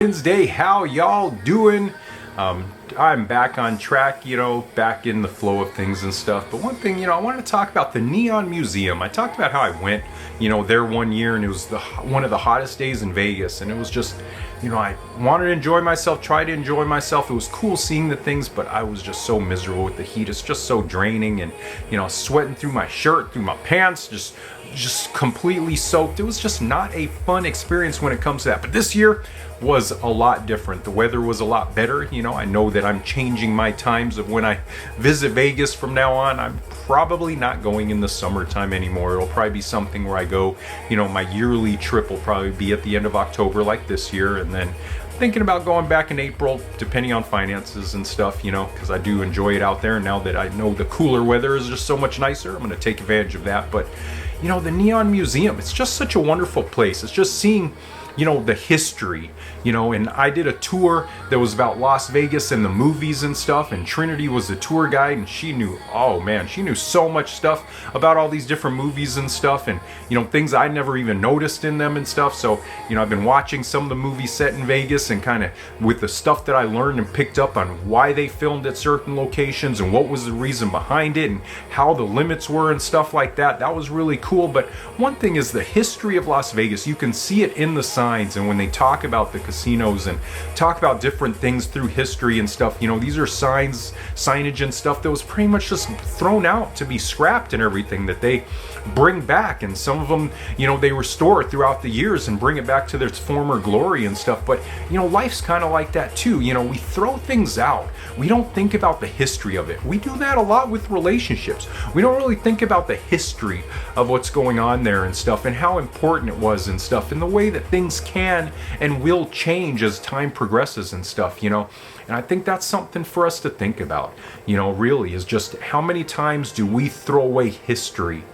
Wednesday, how y'all doing? I'm back on track, back in the flow of things and stuff. But one thing, I wanted to talk about the Neon Museum. I talked about how I went, there one year, and it was one of the hottest days in Vegas. And it was just, I wanted to enjoy myself, try to enjoy myself. It was cool seeing the things, but I was just so miserable with the heat. It's just so draining, and, sweating through my shirt, through my pants, just completely soaked. It was just not a fun experience when it comes to that. But this year was a lot different. The weather was a lot better. I know that I'm changing my times of when I visit Vegas from now on. I'm probably not going in the summertime anymore. It'll probably be something where I go, my yearly trip will probably be at the end of October like this year, and then thinking about going back in April, depending on finances and stuff, because I do enjoy it out there. And now that I know the cooler weather is just so much nicer, I'm going to take advantage of that. But the Neon Museum, it's just such a wonderful place. It's just seeing the history, and I did a tour that was about Las Vegas and the movies and stuff, and Trinity was the tour guide, and she knew so much stuff about all these different movies and stuff, and things I never even noticed in them and stuff. So I've been watching some of the movies set in Vegas, and kind of with the stuff that I learned and picked up on why they filmed at certain locations and what was the reason behind it and how the limits were and stuff like that. That was really cool. But one thing is the history of Las Vegas. You can see it in the signs, and when they talk about the casinos and talk about different things through history and stuff, these are signage and stuff that was pretty much just thrown out to be scrapped and everything that they bring back. And some of them, they restore throughout the years and bring it back to their former glory and stuff. But life's kind of like that too. We throw things out. We don't think about the history of it. We do that a lot with relationships. We don't really think about the history of what's going on there and stuff, and how important it was and stuff, and the way that things can and will change as time progresses and stuff. And I think that's something for us to think about, really, is just how many times do we throw away history,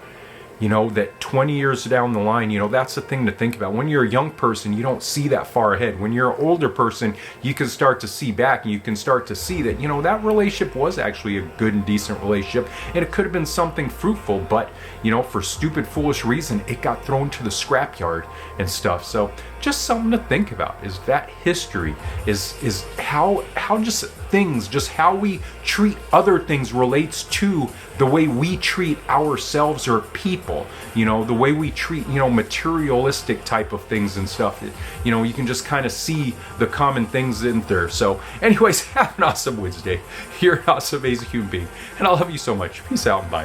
that 20 years down the line, that's the thing to think about. When you're a young person, you don't see that far ahead. When you're an older person, you can start to see back, and you can start to see that, that relationship was actually a good and decent relationship, and it could have been something fruitful, but, for stupid, foolish reason, it got thrown to the scrapyard and stuff. So just something to think about, is that history is how just things, just how we treat other things relates to the way we treat ourselves or people, the way we treat, materialistic type of things and stuff. You can just kind of see the common things in there. So anyways, have an awesome Wednesday. You're an awesome, amazing human being, and I love you so much. Peace out and bye.